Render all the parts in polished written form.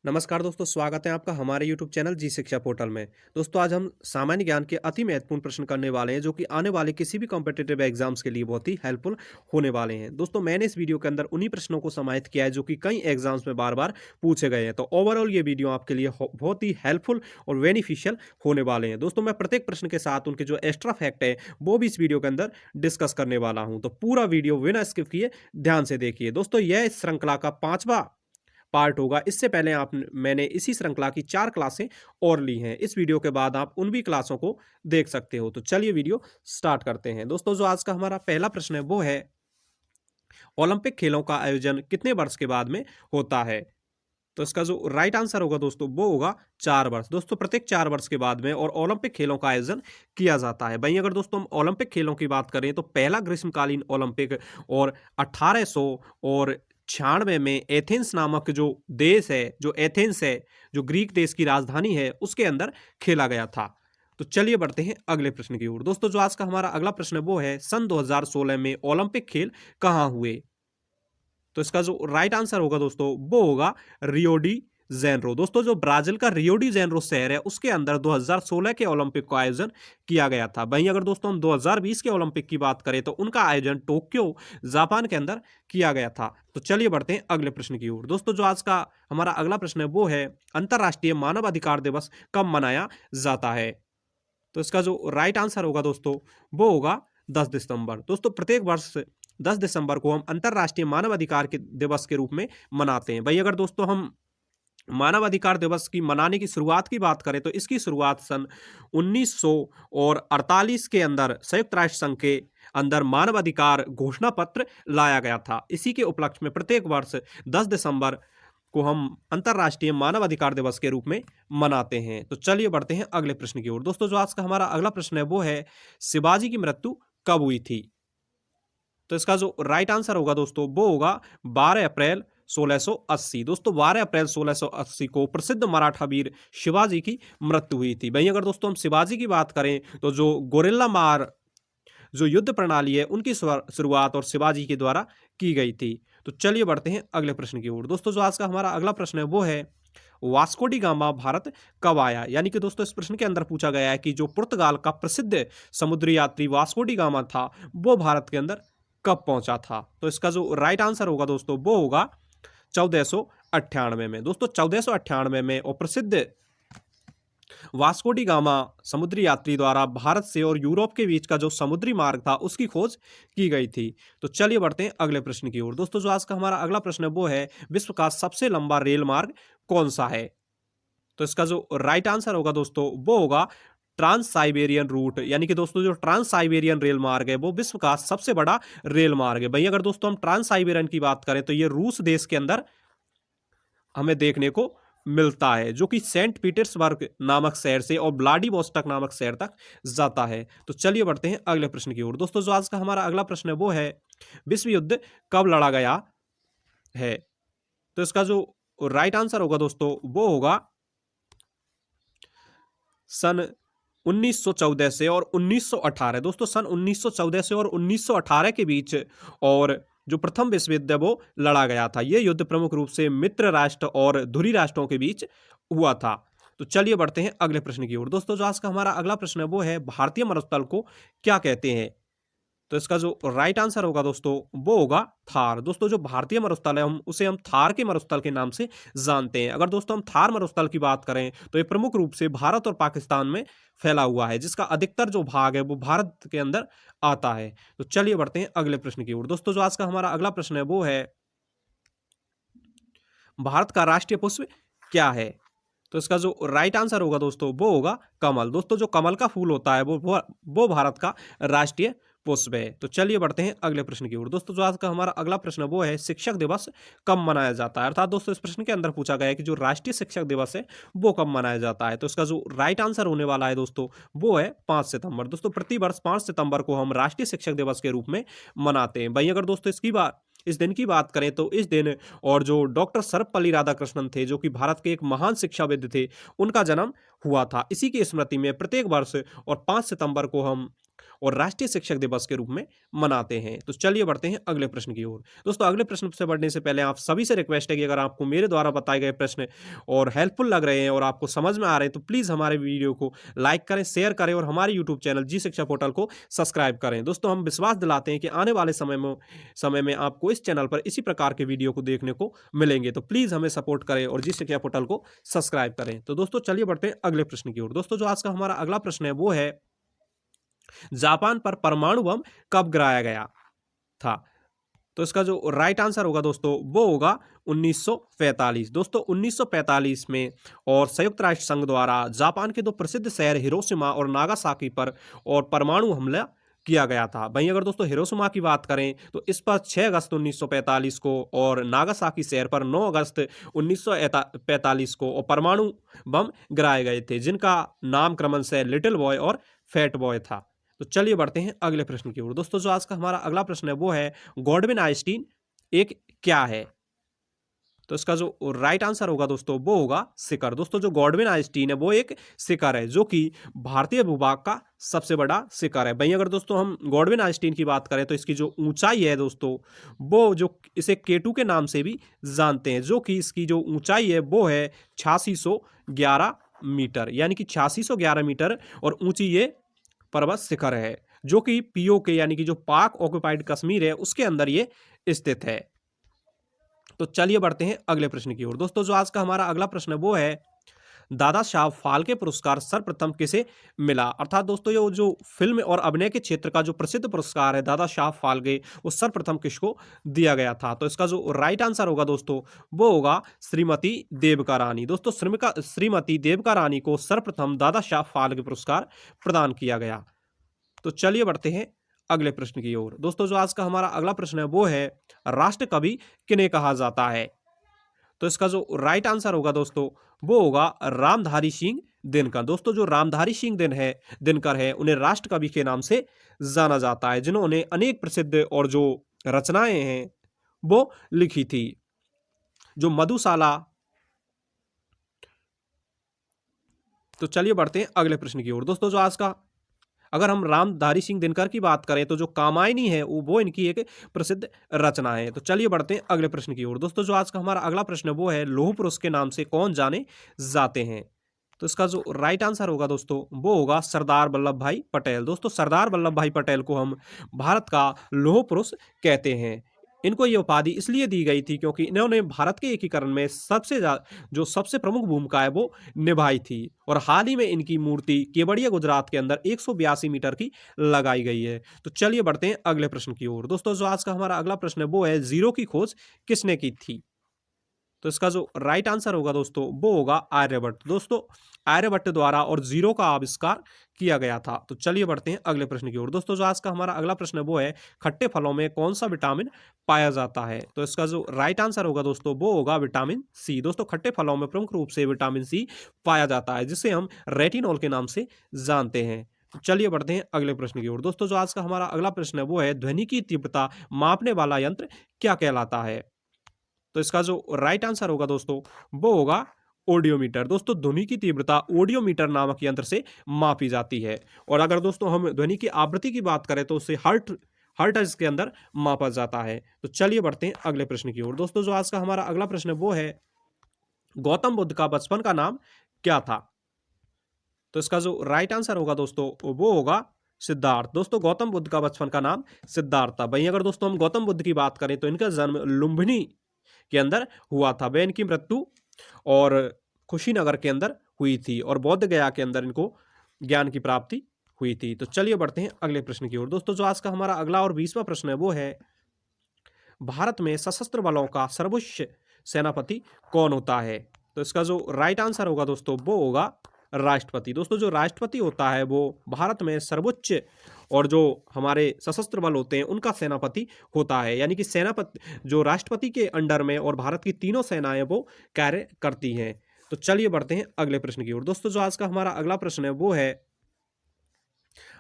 नमस्कार दोस्तों, स्वागत है आपका हमारे YouTube चैनल जी शिक्षा पोर्टल में। दोस्तों, आज हम सामान्य ज्ञान के अति महत्वपूर्ण प्रश्न करने वाले हैं, जो कि आने वाले किसी भी कॉम्पिटिटिव एग्जाम्स के लिए बहुत ही हेल्पफुल होने वाले हैं। दोस्तों, मैंने इस वीडियो के अंदर उन्हीं प्रश्नों को समाहित किया है, जो कि कई एग्जाम्स में बार-बार पूछे गए हैं। तो ओवरऑल ये वीडियो आपके लिए बहुत ही हेल्पफुल और बेनिफिशियल होने वाले हैं। दोस्तों, मैं प्रत्येक प्रश्न के साथ उनके जो एक्स्ट्रा फैक्ट है, वो भी इस वीडियो के अंदर डिस्कस करने वाला हूँ। तो पूरा वीडियो बिना स्किप किए ध्यान से देखिए। दोस्तों, यह इस श्रृंखला का 5वां पार्ट होगा। इससे पहले मैंने इसी श्रृंखला की 4 क्लासें और ली हैं। इस वीडियो के बाद आप उन भी क्लासों को देख सकते हो। तो चलिए वीडियो स्टार्ट करते हैं। दोस्तों, जो आज का हमारा पहला प्रश्न है वो है, ओलंपिक खेलों का आयोजन कितने वर्ष के बाद में होता है? तो इसका जो राइट आंसर होगा दोस्तों, वो होगा 4 वर्ष। दोस्तों, प्रत्येक 4 वर्ष के बाद में और ओलंपिक खेलों का आयोजन किया जाता है। वहीं अगर दोस्तों हम ओलंपिक खेलों की बात करें, तो पहला ग्रीष्मकालीन ओलंपिक और 1800 और 96 में एथेंस नामक जो देश है, जो एथेंस है, जो ग्रीक देश की राजधानी है, उसके अंदर खेला गया था। तो चलिए बढ़ते हैं अगले प्रश्न की ओर। दोस्तों, जो आज का हमारा अगला प्रश्न है वो है, सन 2016 में ओलंपिक खेल कहाँ हुए? तो इसका जो राइट आंसर होगा दोस्तों, वो होगा रियो डी जेनरो। दोस्तों, जो ब्राजील का रियो डी जेनरो शहर है, उसके अंदर 2016 के ओलंपिक का आयोजन किया गया था। वहीं अगर दोस्तों हम 2020 के ओलंपिक की बात करें, तो उनका आयोजन टोक्यो, जापान के अंदर किया गया था। तो चलिए बढ़ते हैं अगले प्रश्न की ओर। दोस्तों, जो आज का हमारा अगला प्रश्न है वो है, अंतर्राष्ट्रीय मानव अधिकार दिवस कब मनाया जाता है? तो इसका जो राइट आंसर होगा दोस्तों, वो होगा 10 दिसंबर। दोस्तों, प्रत्येक वर्ष 10 दिसंबर को हम अंतर्राष्ट्रीय मानव अधिकार के दिवस के रूप में मनाते हैं। भाई अगर दोस्तों हम मानव अधिकार दिवस की मनाने की शुरुआत की बात करें, तो इसकी शुरुआत सन 1948 के अंदर संयुक्त राष्ट्र संघ के अंदर मानव अधिकार घोषणा पत्र लाया गया था। इसी के उपलक्ष्य में प्रत्येक वर्ष 10 दिसंबर को हम अंतर्राष्ट्रीय मानव अधिकार दिवस के रूप में मनाते हैं। तो चलिए बढ़ते हैं अगले प्रश्न की ओर। दोस्तों, जो आज का हमारा अगला प्रश्न है वो है, शिवाजी की मृत्यु कब हुई थी? तो इसका जो राइट आंसर होगा दोस्तों, वो होगा 12 अप्रैल 1680। दोस्तों, 12 अप्रैल 1680 को प्रसिद्ध मराठा वीर शिवाजी की मृत्यु हुई थी। वहीं अगर दोस्तों हम शिवाजी की बात करें, तो जो गोरिल्ला मार जो युद्ध प्रणाली है, उनकी शुरुआत और शिवाजी के द्वारा की गई थी। तो चलिए बढ़ते हैं अगले प्रश्न की ओर। दोस्तों, जो आज का हमारा अगला प्रश्न है वो है, वास्को डी गामा भारत कब आया? यानी कि दोस्तों इस प्रश्न के अंदर पूछा गया है कि जो पुर्तगाल का प्रसिद्ध समुद्री यात्री वास्को डी गामा था, वो भारत के अंदर कब पहुंचा था? तो इसका जो राइट आंसर होगा दोस्तों, वो होगा 1498 में। दोस्तों, 1498 में और प्रसिद्ध वास्को डी गामा समुद्री यात्री द्वारा भारत से और यूरोप के बीच का जो समुद्री मार्ग था, उसकी खोज की गई थी। तो चलिए बढ़ते हैं अगले प्रश्न की ओर। दोस्तों, जो आज का हमारा अगला प्रश्न है वो है, विश्व का सबसे लंबा रेल मार्ग कौन सा है? तो इसका जो राइट आंसर होगा दोस्तों, वो होगा ट्रांस साइबेरियन रूट। यानी कि दोस्तों जो ट्रांस साइबेरियन रेल मार्ग है, वो विश्व का सबसे बड़ा रेल मार्ग है। भाई अगर दोस्तों हम ट्रांस साइबेरियन की बात करें, तो ये रूस देश के अंदर हमें देखने को मिलता है, जो कि सेंट पीटर्सबर्ग नामक शहर से और व्लादिवोस्टॉक नामक शहर तक जाता है। तो चलिए बढ़ते हैं अगले प्रश्न की ओर। दोस्तों, जो आज का हमारा अगला प्रश्न है वो है, विश्व युद्ध कब लड़ा गया है? तो इसका जो राइट आंसर होगा दोस्तों, वो होगा सन 1914 से और 1918। दोस्तों, सन 1914 से और 1918 के बीच और जो प्रथम विश्व युद्ध है वो लड़ा गया था। यह युद्ध प्रमुख रूप से मित्र राष्ट्र और धुरी राष्ट्रों के बीच हुआ था। तो चलिए बढ़ते हैं अगले प्रश्न की ओर। दोस्तों, जो आज का हमारा अगला प्रश्न है वो है, भारतीय मरुस्थल को क्या कहते हैं? तो इसका जो राइट आंसर होगा दोस्तों, वो होगा थार। दोस्तों, जो भारतीय मरुस्थल है, हम थार के मरुस्थल के नाम से जानते हैं। अगर दोस्तों हम थार मरुस्थल की बात करें, तो ये प्रमुख रूप से भारत और पाकिस्तान में फैला हुआ है, जिसका अधिकतर जो भाग है वो भारत के अंदर आता है। तो चलिए बढ़ते हैं अगले प्रश्न की ओर। दोस्तों, जो आज का हमारा अगला प्रश्न है वो है, भारत का राष्ट्रीय पुष्प क्या है? तो इसका जो राइट आंसर होगा दोस्तों, वो होगा कमल। दोस्तों, जो कमल का फूल होता है वो भारत का राष्ट्रीय पुष्प है। तो चलिए बढ़ते हैं अगले प्रश्न की ओर। दोस्तों, जो आज का हमारा अगला प्रश्न वो है, शिक्षक दिवस कब मनाया जाता है? अर्थात दोस्तों इस प्रश्न के अंदर पूछा गया है कि जो राष्ट्रीय शिक्षक दिवस है वो कब मनाया जाता है। तो इसका जो राइट आंसर होने वाला है दोस्तों, वो है 5 सितंबर। दोस्तों, प्रतिवर्ष 5 सितंबर को हम राष्ट्रीय शिक्षक दिवस के रूप में मनाते हैं। वहीं अगर दोस्तों इस दिन की बात करें, तो इस दिन और जो डॉक्टर सर्वपल्ली राधाकृष्णन थे, जो कि भारत के एक महान शिक्षाविद थे, उनका जन्म हुआ था। इसी की स्मृति में प्रत्येक वर्ष और 5 सितंबर को हम और राष्ट्रीय शिक्षक दिवस के रूप में मनाते हैं। तो चलिए बढ़ते हैं अगले प्रश्न की ओर। दोस्तों अगले प्रश्न से बढ़ने से पहले आप सभी से रिक्वेस्ट है कि अगर आपको मेरे द्वारा बताए गए प्रश्न और हेल्पफुल लग रहे हैं और आपको समझ में आ रहे हैं तो प्लीज़ हमारे वीडियो को लाइक करें, शेयर करें और हमारे यूट्यूब चैनल जी शिक्षा पोर्टल को सब्सक्राइब करें। दोस्तों हम विश्वास दिलाते हैं कि आने वाले समय में आपको इस चैनल पर इसी प्रकार के वीडियो को देखने को मिलेंगे। तो प्लीज़ हमें सपोर्ट करें और जी शिक्षा पोर्टल को सब्सक्राइब करें। तो दोस्तों चलिए बढ़ते हैं अगले प्रश्न की ओर। दोस्तों जो आज का हमारा अगला प्रश्न है वो है, जापान पर परमाणु बम कब गिराया गया था? तो इसका जो राइट आंसर होगा दोस्तों वो होगा 1945। दोस्तों 1945 में और संयुक्त राष्ट्र संघ द्वारा जापान के दो प्रसिद्ध शहर हिरोशिमा और नागासाकी पर और परमाणु हमला किया गया था। वहीं अगर दोस्तों हिरोशिमा की बात करें तो इस पर 6 अगस्त 1945 को और नागासाकी शहर पर 9 अगस्त 1945 को और परमाणु बम गिराए गए थे, जिनका नाम क्रमशः लिटिल बॉय और फैट बॉय था। तो चलिए बढ़ते हैं अगले प्रश्न की ओर। दोस्तों जो आज का हमारा अगला प्रश्न है वो है, गॉडविन आइंस्टीन एक क्या है? तो इसका जो राइट आंसर होगा दोस्तों वो होगा शिखर। दोस्तों जो गॉडविन आइंस्टीन है वो एक शिखर है जो कि भारतीय भूभाग का सबसे बड़ा शिखर है। वहीं अगर दोस्तों हम गॉडविन आइंस्टीन की बात करें तो इसकी जो ऊंचाई है दोस्तों वो जो इसे केटू के नाम से भी जानते हैं, जो कि इसकी जो ऊंचाई है वो है 8611 मीटर, यानी कि 8611 मीटर और ऊंची ये पर्वत शिखर है जो कि पीओके यानी कि जो पाक ऑक्युपाइड कश्मीर है उसके अंदर ये स्थित है। तो चलिए बढ़ते हैं अगले प्रश्न की ओर। दोस्तों जो आज का हमारा अगला प्रश्न है वो है, दादा साहब फाल्के पुरस्कार सर्वप्रथम किसे मिला? अर्थात दोस्तों ये जो फिल्म और अभिनय के क्षेत्र का जो प्रसिद्ध पुरस्कार है दादा साहब फाल्के वो सर्वप्रथम किसको दिया गया था? तो इसका जो राइट आंसर होगा दोस्तों वो होगा श्रीमती देविका रानी। दोस्तों श्रीमती देविका रानी को सर्वप्रथम दादा साहब फाल्के पुरस्कार प्रदान किया गया। तो चलिए बढ़ते हैं अगले प्रश्न की ओर। दोस्तों जो आज का हमारा अगला प्रश्न है वो है, राष्ट्र कवि किन्हें कहा जाता है? तो इसका जो राइट आंसर होगा दोस्तों वो होगा रामधारी सिंह दिनकर। दोस्तों जो रामधारी सिंह दिनकर है उन्हें राष्ट्र कवि के नाम से जाना जाता है, जिन्होंने अनेक प्रसिद्ध और जो रचनाएं हैं वो लिखी थी। जो मधुशाला। तो चलिए बढ़ते हैं अगले प्रश्न की ओर। दोस्तों जो आज का अगर हम रामधारी सिंह दिनकर की बात करें तो जो कामायनी है वो इनकी एक प्रसिद्ध रचना है। तो चलिए बढ़ते हैं अगले प्रश्न की ओर। दोस्तों जो आज का हमारा अगला प्रश्न है वो है, लौह पुरुष के नाम से कौन जाने जाते हैं? तो इसका जो राइट आंसर होगा दोस्तों वो होगा सरदार वल्लभ भाई पटेल। दोस्तों सरदार वल्लभ भाई पटेल को हम भारत का लौह पुरुष कहते हैं। इनको ये उपाधि इसलिए दी गई थी क्योंकि इन्होंने भारत के एकीकरण में जो सबसे प्रमुख भूमिका है वो निभाई थी और हाल ही में इनकी मूर्ति केवड़िया गुजरात के अंदर 182 मीटर की लगाई गई है। तो चलिए बढ़ते हैं अगले प्रश्न की ओर। दोस्तों जो आज का हमारा अगला प्रश्न है वो है, जीरो की खोज किसने की थी? तो इसका जो राइट आंसर होगा दोस्तों वो होगा आर्यभट्ट। दोस्तों आर्यभट्ट द्वारा और जीरो का आविष्कार किया गया था। तो चलिए बढ़ते हैं अगले प्रश्न की ओर। दोस्तों जो आज का हमारा अगला प्रश्न है वो है, खट्टे फलों में कौन सा विटामिन पाया जाता है? तो इसका जो राइट आंसर होगा दोस्तों वो होगा विटामिन सी। दोस्तों खट्टे फलों में प्रमुख रूप से विटामिन सी पाया जाता है, जिसे हम रेटिनॉल के नाम से जानते हैं। तो चलिए बढ़ते हैं अगले प्रश्न की ओर। दोस्तों जो आज का हमारा अगला प्रश्न है वो है, ध्वनि की तीव्रता मापने वाला यंत्र क्या कहलाता है? तो इसका जो राइट आंसर होगा दोस्तों वो होगा ऑडियोमीटर। दोस्तों ध्वनि की तीव्रता ऑडियोमीटर नामक यंत्र से मापी जाती है। और अगर दोस्तों हम ध्वनि की आवृत्ति की बात करें तो उसे हर्ट्ज के अंदर मापा जाता है। तो चलिए बढ़ते हैं अगले प्रश्न की ओर। दोस्तों जो आज का हमारा अगला प्रश्न है वो है, गौतम बुद्ध का बचपन का नाम क्या था? तो इसका जो राइट आंसर होगा दोस्तों वो होगा सिद्धार्थ। दोस्तों गौतम बुद्ध का बचपन का नाम सिद्धार्थ था। वहीं अगर दोस्तों हम गौतम बुद्ध की बात करें तो इनका जन्म लुम्बिनी के अंदर हुआ था। वह इनकी मृत्यु और कुशीनगर के अंदर हुई थी और बोध गया के अंदर इनको ज्ञान की प्राप्ति हुई थी। तो चलिए बढ़ते हैं अगले प्रश्न की ओर। दोस्तों जो आज का हमारा अगला और 20वां प्रश्न है वो है, भारत में सशस्त्र बलों का सर्वोच्च सेनापति कौन होता है? तो इसका जो राइट आंसर होगा दोस्तों वो होगा राष्ट्रपति। दोस्तों जो राष्ट्रपति होता है वो भारत में सर्वोच्च और जो हमारे सशस्त्र बल होते हैं उनका सेनापति होता है, यानी कि सेनापति जो राष्ट्रपति के अंडर में और भारत की तीनों सेनाएं वो कार्य करती हैं। तो चलिए बढ़ते हैं अगले प्रश्न की ओर। दोस्तों जो आज का हमारा अगला प्रश्न है वो है,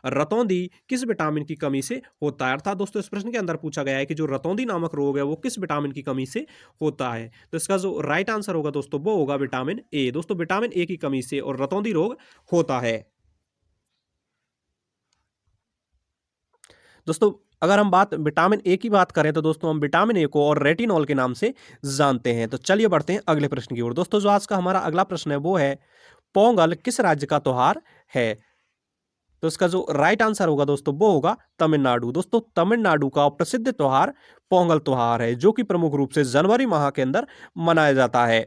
रतौंधी किस विटामिन की कमी से होता है? अर्थात दोस्तों इस प्रश्न के अंदर पूछा गया है कि जो रतौंधी नामक रोग है वो किस विटामिन की कमी से होता है? तो इसका जो राइट आंसर होगा दोस्तों वो होगा विटामिन ए। दोस्तों विटामिन ए की कमी से और रतौंधी रोग होता है। दोस्तों अगर हम बात विटामिन ए की बात करें तो दोस्तों हम विटामिन ए को और रेटिनॉल के नाम से जानते हैं। तो चलिए बढ़ते हैं अगले प्रश्न की ओर। दोस्तों जो आज का हमारा अगला प्रश्न है वो है पोंगल किस राज्य का त्योहार है? तो इसका जो राइट आंसर होगा दोस्तों वो होगा तमिलनाडु। दोस्तों तमिलनाडु का प्रसिद्ध त्योहार पोंगल त्योहार है, जो कि प्रमुख रूप से जनवरी माह के अंदर मनाया जाता है।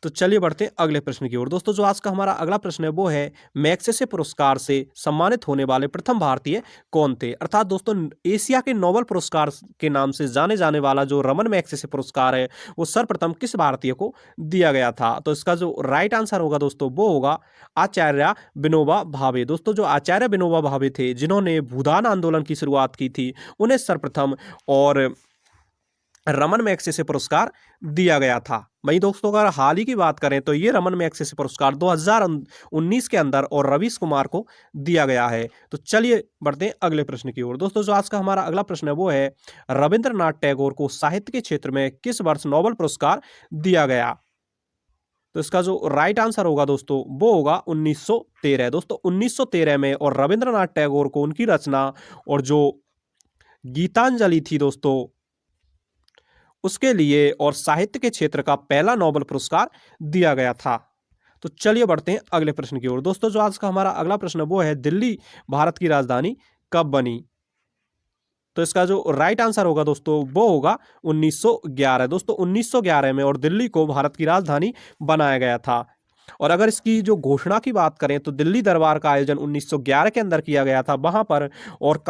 तो चलिए बढ़ते हैं अगले प्रश्न की ओर। दोस्तों जो आज का हमारा अगला प्रश्न है वो है मैग्सेसे पुरस्कार से सम्मानित होने वाले प्रथम भारतीय कौन थे? अर्थात दोस्तों एशिया के नोबेल पुरस्कार के नाम से जाने जाने वाला जो रमन मैग्सेसे पुरस्कार है वो सर्वप्रथम किस भारतीय को दिया गया था? तो इसका जो राइट आंसर होगा दोस्तों वो होगा आचार्य विनोबा भावे। दोस्तों जो आचार्य विनोबा भावे थे जिन्होंने भूदान आंदोलन की शुरुआत की थी, उन्हें सर्वप्रथम और रमन मैग्सेसे पुरस्कार दिया गया था। वहीं दोस्तों अगर हाल ही की बात करें तो ये रमन मैग्सेसे पुरस्कार 2019 के अंदर और रवीश कुमार को दिया गया है। तो चलिए बढ़ते हैं अगले प्रश्न की ओर। दोस्तों जो आज का हमारा अगला प्रश्न है वो है रविंद्रनाथ टैगोर को साहित्य के क्षेत्र में किस वर्ष नोबेल पुरस्कार दिया गया? तो इसका जो राइट आंसर होगा दोस्तों वो होगा 1913। दोस्तों 1913 में और रविंद्रनाथ टैगोर को उनकी रचना और जो गीतांजलि थी दोस्तों उसके लिए और साहित्य के क्षेत्र का पहला नोबेल पुरस्कार दिया गया था। तो चलिए बढ़ते हैं अगले प्रश्न की ओर। दोस्तों जो आज का हमारा अगला प्रश्न वो है दिल्ली भारत की राजधानी कब बनी? तो इसका जो राइट आंसर होगा दोस्तों वो होगा 1911। दोस्तों 1911 में और दिल्ली को भारत की राजधानी बनाया गया था। और अगर इसकी जो घोषणा की बात करें तो दिल्ली दरबार का आयोजन 1911 के अंदर किया गया था वहां पर, और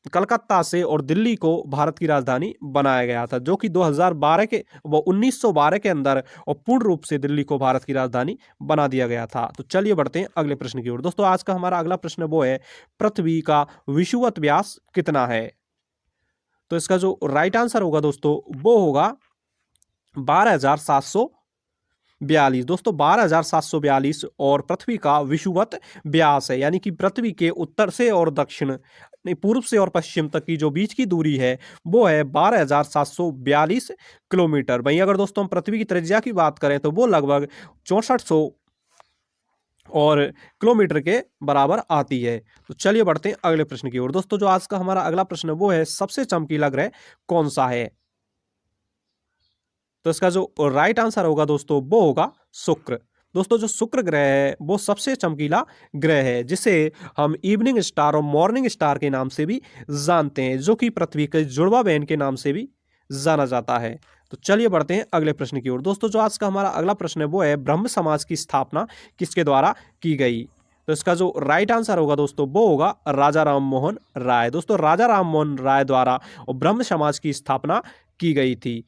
कलकत्ता से और दिल्ली को भारत की राजधानी बनाया गया था, जो कि 1912 के अंदर और पूर्ण रूप से दिल्ली को भारत की राजधानी बना दिया गया था। तो चलिए बढ़ते हैं अगले प्रश्न की ओर। दोस्तों आज का हमारा अगला प्रश्न वो है पृथ्वी का विषुवत व्यास कितना है? तो इसका जो राइट आंसर होगा दोस्तों वो होगा 12,742। दोस्तों 12,742 और पृथ्वी का विषुवत व्यास है, यानी कि पृथ्वी के उत्तर से और दक्षिण नहीं पूर्व से और पश्चिम तक की जो बीच की दूरी है वो है 12,742 किलोमीटर। वहीं अगर दोस्तों हम पृथ्वी की त्रिज्या की बात करें तो वो लगभग 6400 और किलोमीटर के बराबर आती है। तो चलिए बढ़ते हैं अगले प्रश्न की ओर। दोस्तों जो आज का हमारा अगला प्रश्न वो है सबसे चमकीला ग्रह कौन सा है? तो इसका जो राइट आंसर होगा दोस्तों वो होगा शुक्र। दोस्तों जो शुक्र ग्रह है वो सबसे चमकीला ग्रह है, जिसे हम इवनिंग स्टार और मॉर्निंग स्टार के नाम से भी जानते हैं, जो कि पृथ्वी के जुड़वा बहन के नाम से भी जाना जाता है। तो चलिए बढ़ते हैं अगले प्रश्न की ओर। दोस्तों जो आज का हमारा अगला प्रश्न है वो है ब्रह्म समाज की स्थापना किसके द्वारा की गई? तो इसका जो राइट आंसर होगा दोस्तों वो होगा राजा राम मोहन राय। दोस्तों राजा राम मोहन राय द्वारा और ब्रह्म समाज की स्थापना की गई थी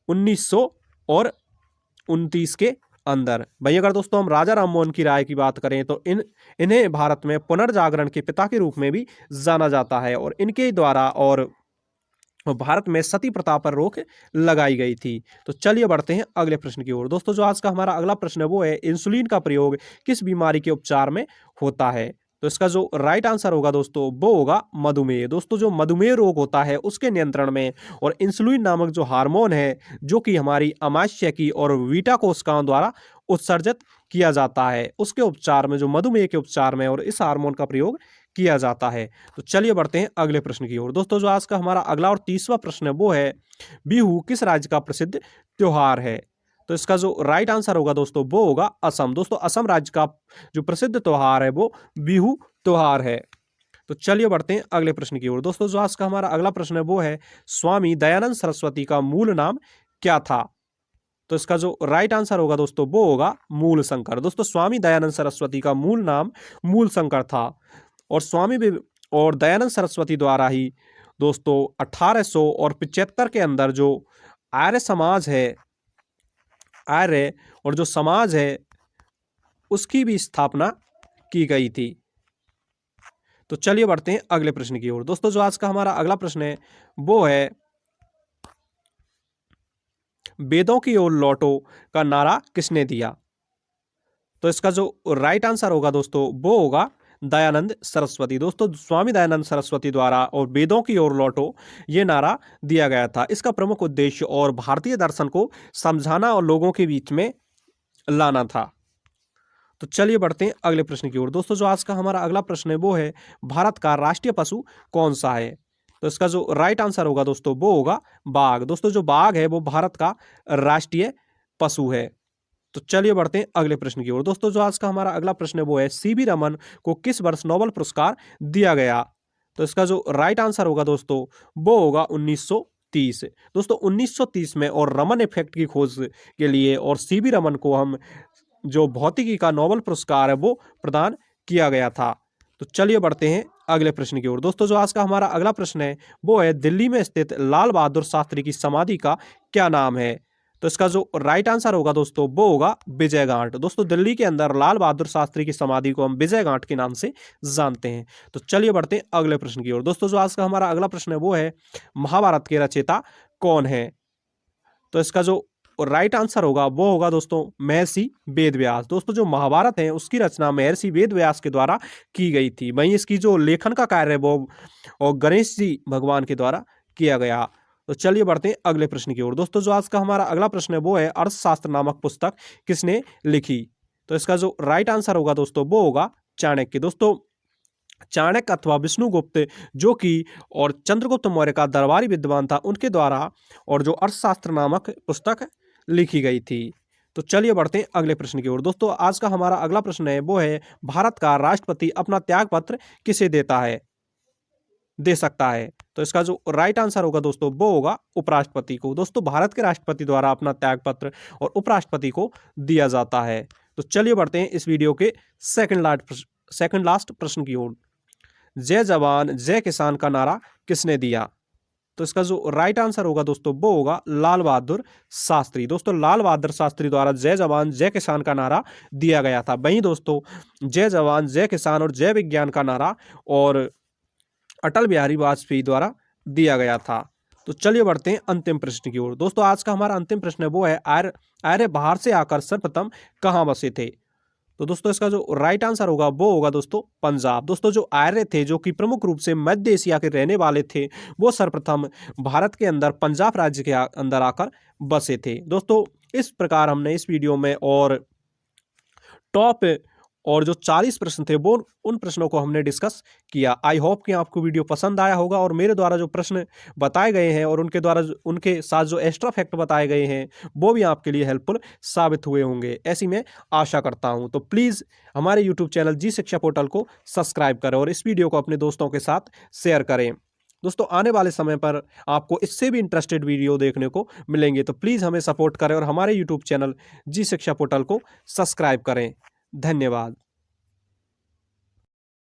1929 के अंदर। वहीं अगर दोस्तों हम राजा राममोहन की राय की बात करें तो इन्हें भारत में पुनर्जागरण के पिता के रूप में भी जाना जाता है, और इनके द्वारा और भारत में सती प्रथा पर रोक लगाई गई थी। तो चलिए बढ़ते हैं अगले प्रश्न की ओर। दोस्तों जो आज का हमारा अगला प्रश्न है वो है इंसुलिन का प्रयोग किस बीमारी के उपचार में होता है? तो इसका जो राइट आंसर होगा दोस्तों वो होगा मधुमेह। दोस्तों जो मधुमेह रोग होता है उसके नियंत्रण में और इंसुलिन नामक जो हार्मोन है जो कि हमारी अमाशय की और बीटा कोशिकाओं द्वारा उत्सर्जित किया जाता है, उसके उपचार में जो मधुमेह के उपचार में और इस हार्मोन का प्रयोग किया जाता है। तो चलिए बढ़ते हैं अगले प्रश्न की ओर। दोस्तों जो आज का हमारा अगला और तीसरा प्रश्न है वो है बिहू किस राज्य का प्रसिद्ध त्योहार है? तो इसका जो राइट आंसर होगा दोस्तों वो होगा असम। दोस्तों असम राज्य का जो प्रसिद्ध त्योहार है वो बिहू त्योहार है। तो चलिए बढ़ते हैं अगले प्रश्न की ओर। दोस्तों जो आज का हमारा अगला प्रश्न है वो है स्वामी दयानंद सरस्वती का मूल नाम क्या था? तो इसका जो राइट आंसर होगा दोस्तों वो होगा मूल शंकर। दोस्तों स्वामी दयानंद सरस्वती का मूल नाम मूल शंकर था, और दयानंद सरस्वती द्वारा ही दोस्तों 1875 के अंदर जो आर्य समाज है आर्य और जो समाज है उसकी भी स्थापना की गई थी। तो चलिए बढ़ते हैं अगले प्रश्न की ओर। दोस्तों जो आज का हमारा अगला प्रश्न है वो है वेदों की ओर लौटो का नारा किसने दिया? तो इसका जो राइट आंसर होगा दोस्तों वो होगा दयानंद सरस्वती। दोस्तों स्वामी दयानंद सरस्वती द्वारा और वेदों की ओर लौटो ये नारा दिया गया था। इसका प्रमुख उद्देश्य और भारतीय दर्शन को समझाना और लोगों के बीच में लाना था। तो चलिए बढ़ते हैं अगले प्रश्न की ओर। दोस्तों जो आज का हमारा अगला प्रश्न है वो है भारत का राष्ट्रीय पशु कौन सा है? तो इसका जो राइट आंसर होगा दोस्तों वो होगा बाघ। दोस्तों जो बाघ है वो भारत का राष्ट्रीय पशु है। तो चलिए बढ़ते हैं अगले प्रश्न की ओर। दोस्तों जो आज का हमारा अगला प्रश्न है वो है सीवी रमन को किस वर्ष नोबेल पुरस्कार दिया गया? तो इसका जो राइट आंसर होगा दोस्तों वो होगा 1930। दोस्तों 1930 में और रमन इफेक्ट की खोज के लिए और सीवी रमन को हम जो भौतिकी का नोबेल पुरस्कार है वो प्रदान किया गया था। तो चलिए बढ़ते हैं अगले प्रश्न की ओर। दोस्तों जो आज का हमारा अगला प्रश्न है वो है दिल्ली में स्थित लाल बहादुर शास्त्री की समाधि का क्या नाम है? तो इसका जो राइट आंसर होगा दोस्तों वो होगा विजय घाट। दोस्तों दिल्ली के अंदर लाल बहादुर शास्त्री की समाधि को हम विजय घाट के नाम से जानते हैं। तो चलिए बढ़ते हैं अगले प्रश्न की ओर। दोस्तों जो आज का हमारा अगला प्रश्न है वो है महाभारत के रचयिता कौन है? तो इसका जो राइट आंसर होगा वो होगा दोस्तों महर्षि वेदव्यास। दोस्तों जो महाभारत है उसकी रचना महर्षि वेदव्यास के द्वारा की गई थी। वहीं इसकी जो लेखन का कार्य है वो और गणेश जी भगवान के द्वारा किया गया। तो चलिए बढ़ते हैं अगले प्रश्न की ओर। दोस्तों जो आज का हमारा अगला प्रश्न है वो है अर्थशास्त्र नामक पुस्तक किसने लिखी? तो इसका जो राइट आंसर होगा दोस्तों वो होगा चाणक्य। दोस्तों चाणक्य अथवा विष्णुगुप्त जो कि और चंद्रगुप्त मौर्य का दरबारी विद्वान था उनके द्वारा और जो अर्थशास्त्र नामक पुस्तक लिखी गई थी। तो चलिए बढ़ते हैं अगले प्रश्न की ओर। दोस्तों आज का हमारा अगला प्रश्न है वो है भारत का राष्ट्रपति अपना त्याग पत्र किसे दे सकता है? तो इसका जो राइट आंसर होगा दोस्तों वो होगा उपराष्ट्रपति को। दोस्तों भारत के राष्ट्रपति द्वारा अपना त्याग पत्र और उपराष्ट्रपति को दिया जाता है। तो चलिए बढ़ते हैं इस वीडियो के सेकंड लास्ट प्रश्न की ओर। जय जवान जय किसान का नारा किसने दिया? तो इसका जो राइट आंसर होगा दोस्तों वो होगा लाल बहादुर शास्त्री। दोस्तों लाल बहादुर शास्त्री द्वारा जय जवान जय किसान का नारा दिया गया था। वहीं दोस्तों जय जवान जय किसान और जय विज्ञान का नारा और अटल बिहारी वाजपेयी द्वारा दिया गया था। तो चलिए बढ़ते हैं अंतिम प्रश्न की ओर। दोस्तों आज का हमारा अंतिम प्रश्न है वो है आर्य बाहर से आकर सर्वप्रथम कहाँ बसे थे? तो दोस्तों इसका जो राइट आंसर होगा वो होगा दोस्तों पंजाब। दोस्तों जो आर्य थे जो कि प्रमुख रूप से मध्य एशिया के रहने वाले थे वो सर्वप्रथम भारत के अंदर पंजाब राज्य के अंदर आकर बसे थे। दोस्तों इस प्रकार हमने इस वीडियो में और टॉप और जो 40 प्रश्न थे वो उन प्रश्नों को हमने डिस्कस किया। आई होप कि आपको वीडियो पसंद आया होगा और मेरे द्वारा जो प्रश्न बताए गए हैं और उनके साथ जो एक्स्ट्रा फैक्ट बताए गए हैं वो भी आपके लिए हेल्पफुल साबित हुए होंगे, ऐसी मैं आशा करता हूं। तो प्लीज़ हमारे यूट्यूब चैनल जी शिक्षा पोर्टल को सब्सक्राइब करें और इस वीडियो को अपने दोस्तों के साथ शेयर करें। दोस्तों आने वाले समय पर आपको इससे भी इंटरेस्टेड वीडियो देखने को मिलेंगे। तो प्लीज़ हमें सपोर्ट करें और हमारे यूट्यूब चैनल जी शिक्षा पोर्टल को सब्सक्राइब करें। धन्यवाद।